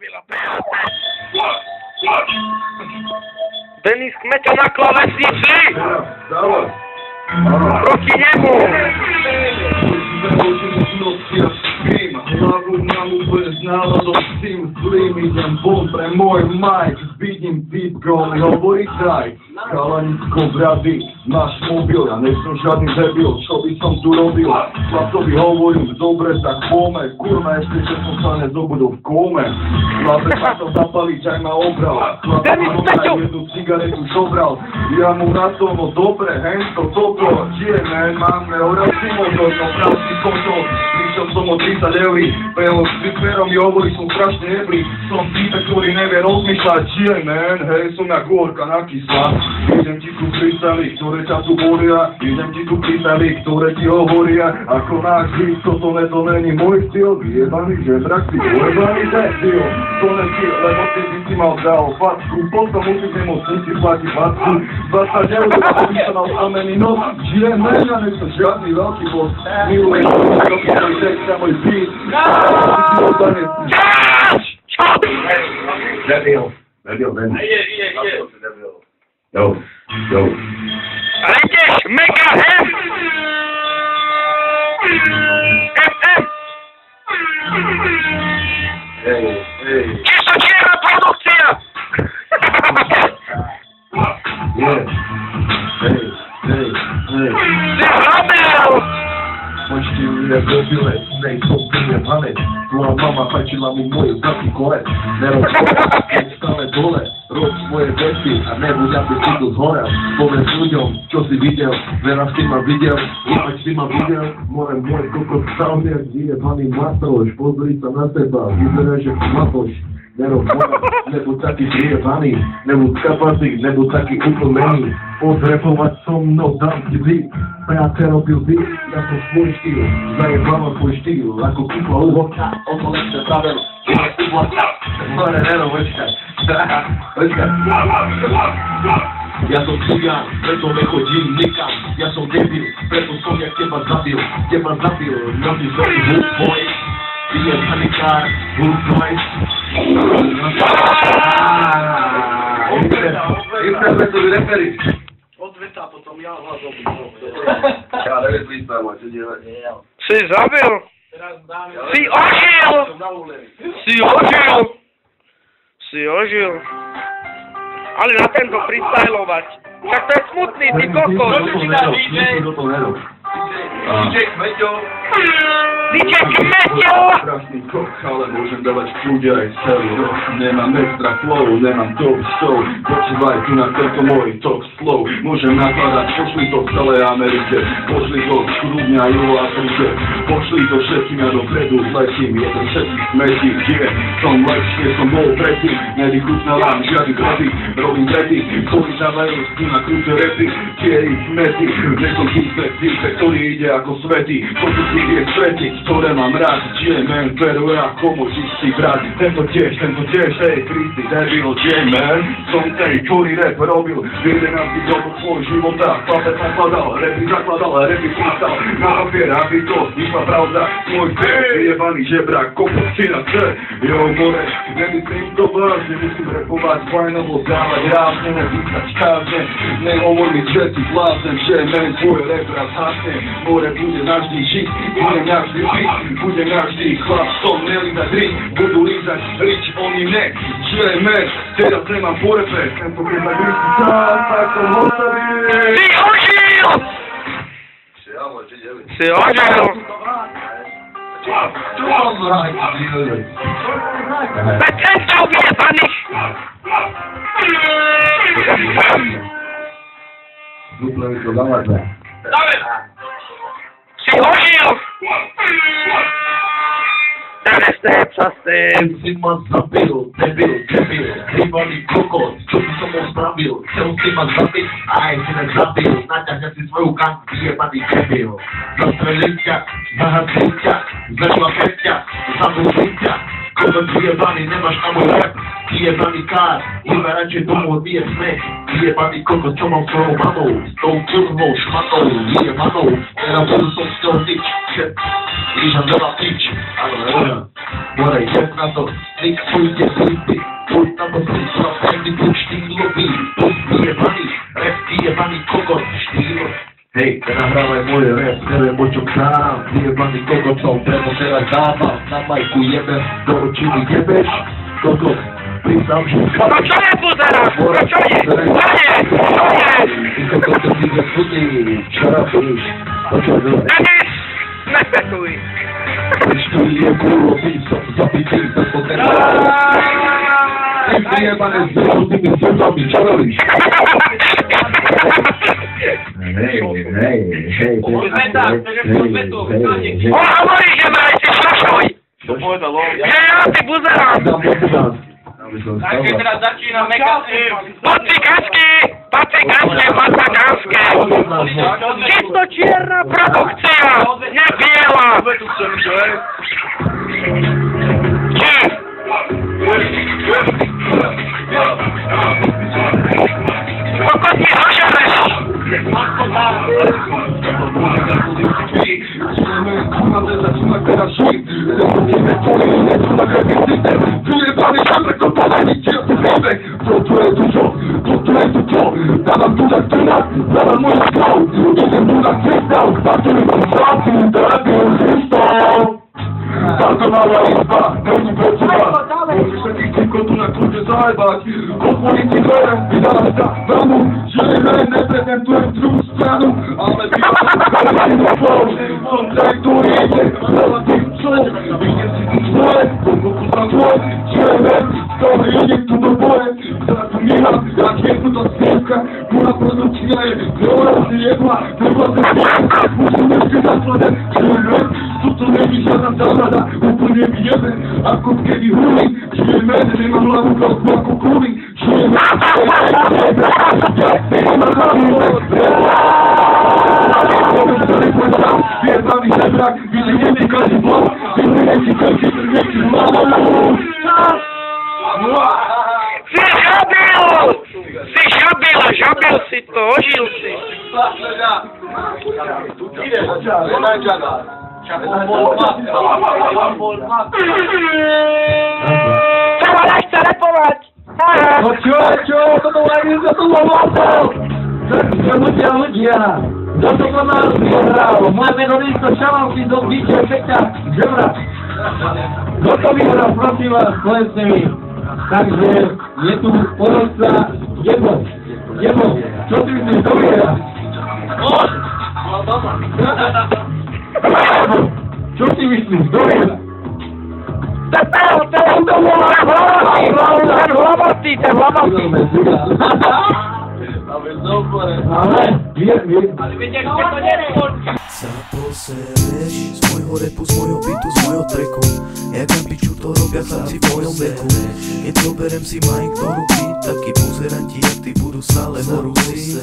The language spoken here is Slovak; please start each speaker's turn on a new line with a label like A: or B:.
A: zabila Beate. Denis Kmeťo na klavesnici! Proti nemu!
B: Hlavu mám úplne s náladom, s tým zlým idem von pre môj Mike. S bídnym týpkom hovorí daj. Chalanicko brady, máš mobil, ja nechcem žiadny debil, čo by som tu robil? Chlapcovi hovorím, dobre, tak pome, kurva, ešte že som sa nezobudol v kóme. Chlapec ma to zapaliť, aj ma obral. Chlapec ma jednu cigaretu zobral. Ja mu na to, no dobre, hensko, toto, žije, man, máme horací motor, no pravci koto. Prišiel som o 30 €, pelo s vyperom mi hovorí, som strašne neblý. Som týpek, ktorý nevie rozmýšľať, žije, man, hej, som jak gorka na kyslá. Idem ti tu prístavy, ktoré ťa tu boria. Idem ti tu prístavy, ktoré ti hovoria. Ako náš hit, toto není môj styl. Vyjebaný žebrak, si pojebaný debil. To nestyl, lebo ty by si mal dal facku. Potom musíš nemocnici platiť facku. 20 €, aby sa mal znamený nos. Žije, man, ja nechcem žiadny veľký boss. Milujem môj text a môj beat. Debil. Yo.
A: Letíš, mega hem! FM!
B: Hej.
A: Čistočierna produkcia!
B: Yeah. Hej.
A: Si hľadel!
B: Počti ľudia dobile, nejsou vyjebané. Tvoja mama fajčila mi moje zlatý kolec. Nerozpovedal, keď stále dole. Rob svoje veci a nebuď, aby si tu zhorel. Povedz ľuďom, čo si videl. Vera si ma videl, inak si ma videl. Môj kokot stal jak vyjebaný matoš. Pozri sa na teba, vyzerá, že si matoš. Nerozpovedal, nebuď taký vyjebaný. Nebuď kapatý, nebuď taký úplný. Odrepovať so mnou dám ti byt. Práce robil byt, ja som svoj štýl. Zajebávam tvoj štýl, ako kúpla uhoďka. Oto lepšie pravil, inak uhoďka. More, Nero, počkaj. Ja som chujan, preto nechodím nikam. Ja som debil, preto som jak teba zabil. Nohy zvedí hud boj. Ty je panikár, hud boj. Internetový refery.
C: Odveta, potom ja hľadom.
B: Ja neviem lístať, máte dielať.
A: Si zabil! Si ožil! Ale na tento freestylovať. Však to je smutný, ty kokos!
B: DJ Kmeťo!
A: DJ Kmeťo!
B: Krásný kok, ale môžem dávať v kľude aj celý rok. Nemám extra flow, nemám top show. Počúvaj tu na tento môj talk slow. Môžem nakladať, pošli to v celej Amerike. Pošli to z Krudňa, Juho Afrike. Pošli to všetkým, ja dopredu zletím. Jeden všetkých smetí, kde som lepšie, som bol predtým. Nevychutnávam žiadny kredy, robím trety. Ktorí dávajú s tým na krúte repy. Tie ich smety, nesom týpek, ktorý ide ako svetý. Toto si vie svetiť, ktoré mám rád. J-man, veru ja, komu čistý brat. Tento tiež, hej, Kristi, debil, J-man. Som tej, ktorý rap robil 11 rokov svoj života. Chlapec nakladal, repy písal. Na papier, aby to išla pravda. Môj vyjebaný žebrak, kopot si na C. Jo, more, nemyslím to vážne, musím repovať fajnovo, dávať rázne, nepísať šťávne. Nehovor mi, že si blázem, J-man, tvoj rap raz hasne. More bude navždy žiť, budem navždy piť, budem navždy chlap, som nelízať rič, budú lízať rič, oni ne, J-man, teraz nemám po repe, tento keď ma grísi čas, tak som hotový.
A: Si ožil! Si ožil!
B: Čo mám vrať, díle?
A: Veď tento vyjebaný!
B: Duple mi to dávate.
A: Si ožil! Teraz neheb sa s tým!
B: Si ma zabil, debil, hýbaný kokot, čo by som bol spravil? Chcel si ma zabiť, aj si nezabil, naťahne si svoju kanku, hýbaný debil. Zastrelím ťa, zahadzím ťa, začla ťa, zabudím ťa, kokot hýbaný, nemáš na môj rap.
D: Vyjebaný kár, iba radšej domov odbije smech. Vyjebaný kokos, čo mám svojou mamou, s tou kurvou šmatou, vyjebanou, teraz budu som z toho tyč. Lížam veľa tyč, ale Morej, jdem na to, nik půjde slípy, půjď na to si slapný, buď štýlový, buď vyjebaný, rap vyjebaný kokos, štýlo. Hej, nahrávaj môj rap, neviem o čom sám, vyjebaný kokosov, preto teraz dávam, na majku jebem, do očí mi jebeš, kokos, priznám, že...
A: No čo je pozerám? No čo je? Čo je? Čo je?
D: Ty kokos, to si nesudný, čo robíš? To čo robíš?
A: Nepetuj.
D: Štúdie kurvo, písom, zapitý, bez potrebu. Ty vyjebané s vyhodnými srdcami, čo robíš? Hej.
A: On hovorí, že vraj si šašuj.
C: To povedal on.
A: Že ja si buzerám.
C: Takže teraz začína mekať.
A: Pacikánsky, Pacikánsky. Čisto čierna produkcia, nebiela. Či? Kokos mi hošereš.
B: Táto malá izba, není počúva. Môžeš sa tých týkotu na kľúče zajebať. Od politike vydala sa veľmu, že neprezentujem druhú stranu, ale vyjadrujem slov. Som taj, ktorý ide veľa tých psov. Ide si tu svoje, pokoku za tvoj. Čieme, ktorý ide tu do boje. Ktorá tu míha, jak je tu to snievka. Moja produkcia je veľa si jedla. Treba sa snievka, musíme si zasledať. Čieme, tuto není žiadna záhrada, úplne mi jebe, ako keby huli, žijeme, nemám hlavu kalku ako kuli, žijeme, Vietnamný žebrak, vyživím ti každý blok, vyživím ti každý trveký
A: Si žabil si to, ožil si. Čo ma nechce repovať?
D: No čo, toto majú za to lovopol! Ľudia, kto to ma nás vyhral? Moje meno Listo Šalavky do biče Peťa Žebra. Kto to vyhral, prosím vás, povedzte mi. Takže je tu porodca Jebo, čo si myslíš, kto vyhral? Čo si myslíš, kto vyhral?
A: Ten hlavostý.
D: Ale
E: Zaposereš z môjho repu, z môjho bitu, z môjho treku. Jak na piču to robia chlapci v mojom veku. Keď zoberem si mic do ruky, takí buzeranti jak ty budú stále horúci.